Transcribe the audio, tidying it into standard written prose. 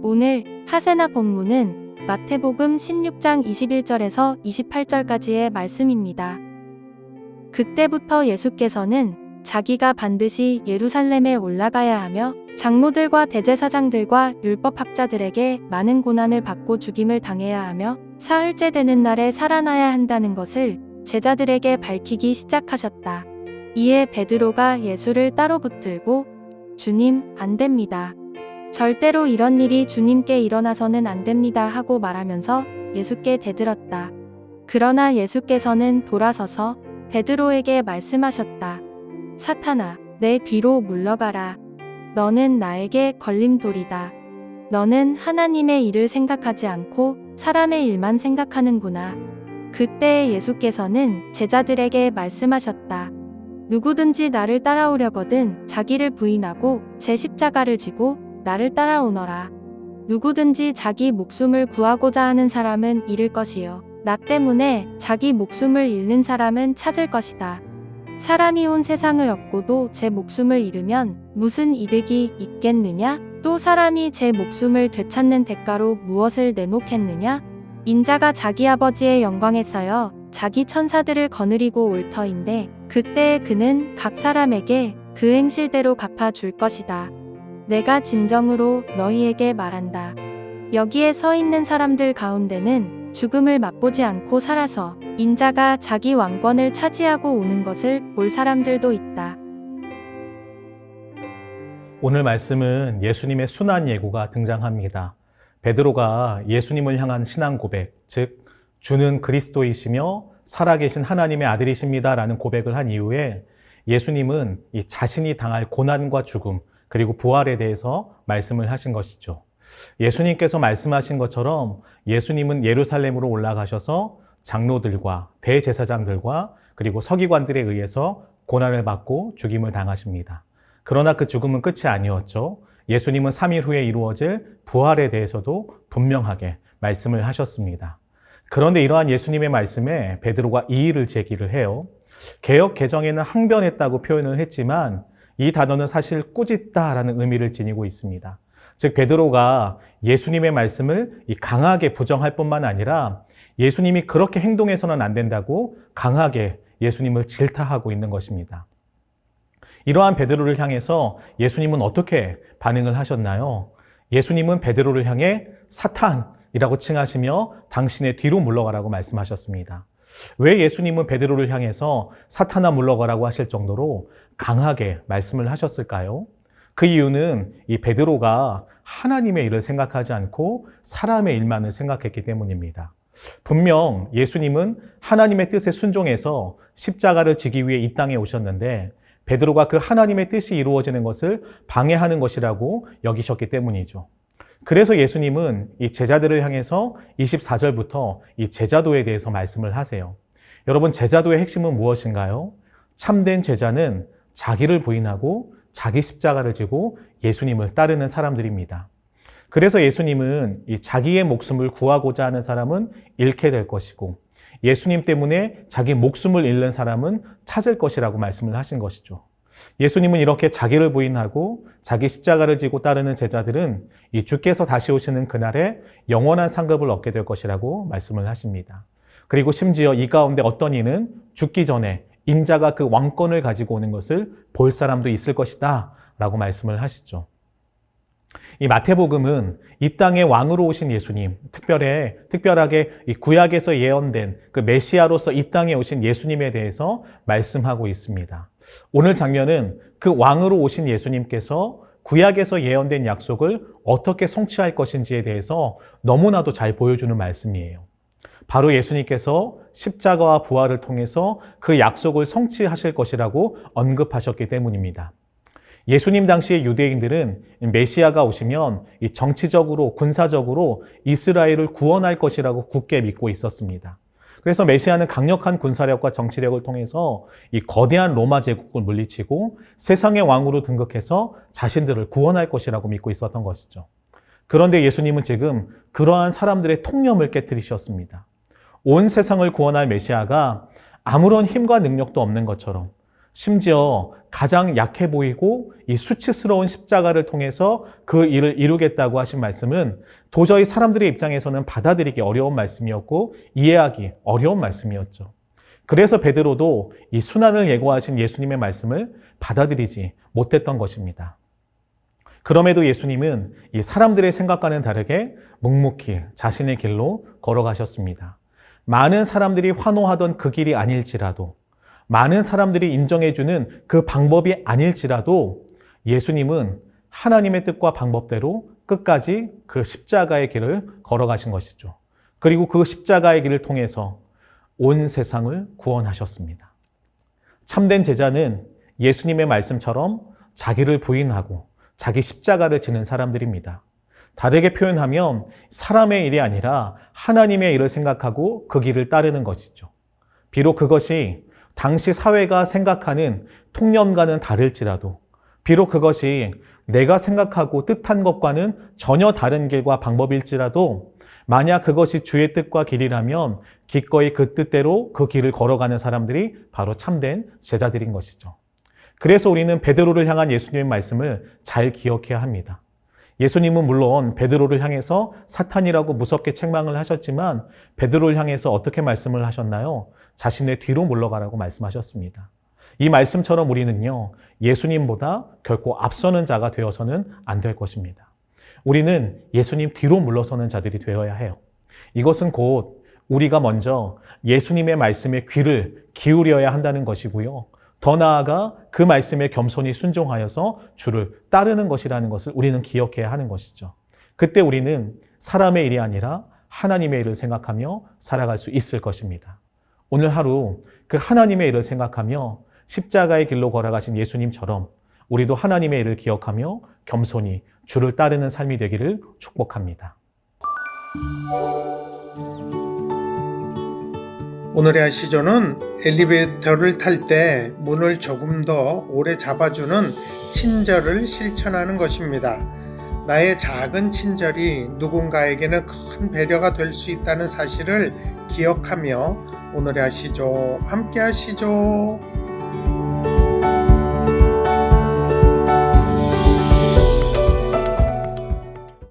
오늘 하세나 본문은 마태복음 16장 21절에서 28절까지의 말씀입니다. 그때부터 예수께서는 자기가 반드시 예루살렘에 올라가야 하며 장로들과 대제사장들과 율법학자들에게 많은 고난을 받고 죽임을 당해야 하며 사흘째 되는 날에 살아나야 한다는 것을 제자들에게 밝히기 시작하셨다. 이에 베드로가 예수를 따로 붙들고 주님, 안 됩니다. 절대로 이런 일이 주님께 일어나서는 안 됩니다 하고 말하면서 예수께 대들었다. 그러나 예수께서는 돌아서서 베드로에게 말씀하셨다. 사탄아, 내 뒤로 물러가라. 너는 나에게 걸림돌이다. 너는 하나님의 일을 생각하지 않고 사람의 일만 생각하는구나. 그때 예수께서는 제자들에게 말씀하셨다. 누구든지 나를 따라오려거든 자기를 부인하고 제 십자가를 지고 나를 따라오너라. 누구든지 자기 목숨을 구하고자 하는 사람은 잃을 것이요. 나 때문에 자기 목숨을 잃는 사람은 찾을 것이다. 사람이 온 세상을 얻고도 제 목숨을 잃으면 무슨 이득이 있겠느냐? 또 사람이 제 목숨을 되찾는 대가로 무엇을 내놓겠느냐? 인자가 자기 아버지의 영광에서여 자기 천사들을 거느리고 올 터인데 그때 그는 각 사람에게 그 행실대로 갚아줄 것이다. 내가 진정으로 너희에게 말한다. 여기에 서 있는 사람들 가운데는 죽음을 맛보지 않고 살아서 인자가 자기 왕권을 차지하고 오는 것을 볼 사람들도 있다. 오늘 말씀은 예수님의 순환 예고가 등장합니다. 베드로가 예수님을 향한 신앙 고백, 즉 주는 그리스도이시며 살아계신 하나님의 아들이십니다 라는 고백을 한 이후에 예수님은 이 자신이 당할 고난과 죽음 그리고 부활에 대해서 말씀을 하신 것이죠. 예수님께서 말씀하신 것처럼 예수님은 예루살렘으로 올라가셔서 장로들과 대제사장들과 그리고 서기관들에 의해서 고난을 받고 죽임을 당하십니다. 그러나 그 죽음은 끝이 아니었죠. 예수님은 3일 후에 이루어질 부활에 대해서도 분명하게 말씀을 하셨습니다. 그런데 이러한 예수님의 말씀에 베드로가 이의를 제기를 해요. 개역 개정에는 항변했다고 표현을 했지만 이 단어는 사실 꾸짖다라는 의미를 지니고 있습니다. 즉 베드로가 예수님의 말씀을 강하게 부정할 뿐만 아니라 예수님이 그렇게 행동해서는 안 된다고 강하게 예수님을 질타하고 있는 것입니다. 이러한 베드로를 향해서 예수님은 어떻게 반응을 하셨나요? 예수님은 베드로를 향해 사탄이라고 칭하시며 당신의 뒤로 물러가라고 말씀하셨습니다. 왜 예수님은 베드로를 향해서 사탄아 물러가라고 하실 정도로 강하게 말씀을 하셨을까요? 그 이유는 이 베드로가 하나님의 일을 생각하지 않고 사람의 일만을 생각했기 때문입니다. 분명 예수님은 하나님의 뜻에 순종해서 십자가를 지기 위해 이 땅에 오셨는데 베드로가 그 하나님의 뜻이 이루어지는 것을 방해하는 것이라고 여기셨기 때문이죠. 그래서 예수님은 이 제자들을 향해서 24절부터 이 제자도에 대해서 말씀을 하세요. 여러분, 제자도의 핵심은 무엇인가요? 참된 제자는 자기를 부인하고 자기 십자가를 지고 예수님을 따르는 사람들입니다. 그래서 예수님은 이 자기의 목숨을 구하고자 하는 사람은 잃게 될 것이고 예수님 때문에 자기 목숨을 잃는 사람은 찾을 것이라고 말씀을 하신 것이죠. 예수님은 이렇게 자기를 부인하고 자기 십자가를 지고 따르는 제자들은 이 주께서 다시 오시는 그날에 영원한 상급을 얻게 될 것이라고 말씀을 하십니다. 그리고 심지어 이 가운데 어떤 이는 죽기 전에 인자가 그 왕권을 가지고 오는 것을 볼 사람도 있을 것이다 라고 말씀을 하시죠. 이 마태복음은 이 땅에 왕으로 오신 예수님, 특별하게 이 구약에서 예언된 그 메시아로서 이 땅에 오신 예수님에 대해서 말씀하고 있습니다. 오늘 장면은 그 왕으로 오신 예수님께서 구약에서 예언된 약속을 어떻게 성취할 것인지에 대해서 너무나도 잘 보여주는 말씀이에요. 바로 예수님께서 십자가와 부활을 통해서 그 약속을 성취하실 것이라고 언급하셨기 때문입니다. 예수님 당시의 유대인들은 메시아가 오시면 이 정치적으로, 군사적으로 이스라엘을 구원할 것이라고 굳게 믿고 있었습니다. 그래서 메시아는 강력한 군사력과 정치력을 통해서 이 거대한 로마 제국을 물리치고 세상의 왕으로 등극해서 자신들을 구원할 것이라고 믿고 있었던 것이죠. 그런데 예수님은 지금 그러한 사람들의 통념을 깨뜨리셨습니다. 온 세상을 구원할 메시아가 아무런 힘과 능력도 없는 것처럼 심지어 가장 약해 보이고 이 수치스러운 십자가를 통해서 그 일을 이루겠다고 하신 말씀은 도저히 사람들의 입장에서는 받아들이기 어려운 말씀이었고 이해하기 어려운 말씀이었죠. 그래서 베드로도 이 순환을 예고하신 예수님의 말씀을 받아들이지 못했던 것입니다. 그럼에도 예수님은 이 사람들의 생각과는 다르게 묵묵히 자신의 길로 걸어가셨습니다. 많은 사람들이 환호하던 그 길이 아닐지라도, 많은 사람들이 인정해주는 그 방법이 아닐지라도 예수님은 하나님의 뜻과 방법대로 끝까지 그 십자가의 길을 걸어가신 것이죠. 그리고 그 십자가의 길을 통해서 온 세상을 구원하셨습니다. 참된 제자는 예수님의 말씀처럼 자기를 부인하고 자기 십자가를 지는 사람들입니다. 다르게 표현하면 사람의 일이 아니라 하나님의 일을 생각하고 그 길을 따르는 것이죠. 비록 그것이 당시 사회가 생각하는 통념과는 다를지라도, 비록 그것이 내가 생각하고 뜻한 것과는 전혀 다른 길과 방법일지라도, 만약 그것이 주의 뜻과 길이라면 기꺼이 그 뜻대로 그 길을 걸어가는 사람들이 바로 참된 제자들인 것이죠. 그래서 우리는 베드로를 향한 예수님의 말씀을 잘 기억해야 합니다. 예수님은 물론 베드로를 향해서 사탄이라고 무섭게 책망을 하셨지만 베드로를 향해서 어떻게 말씀을 하셨나요? 자신의 뒤로 물러가라고 말씀하셨습니다. 이 말씀처럼 우리는요, 예수님보다 결코 앞서는 자가 되어서는 안 될 것입니다. 우리는 예수님 뒤로 물러서는 자들이 되어야 해요. 이것은 곧 우리가 먼저 예수님의 말씀에 귀를 기울여야 한다는 것이고요. 더 나아가 그 말씀에 겸손히 순종하여서 주를 따르는 것이라는 것을 우리는 기억해야 하는 것이죠. 그때 우리는 사람의 일이 아니라 하나님의 일을 생각하며 살아갈 수 있을 것입니다. 오늘 하루 그 하나님의 일을 생각하며 십자가의 길로 걸어가신 예수님처럼 우리도 하나님의 일을 기억하며 겸손히 주를 따르는 삶이 되기를 축복합니다. 오늘의 아시조는 엘리베이터를 탈 때 문을 조금 더 오래 잡아주는 친절을 실천하는 것입니다. 나의 작은 친절이 누군가에게는 큰 배려가 될 수 있다는 사실을 기억하며 오늘의 아시조 함께 하시죠.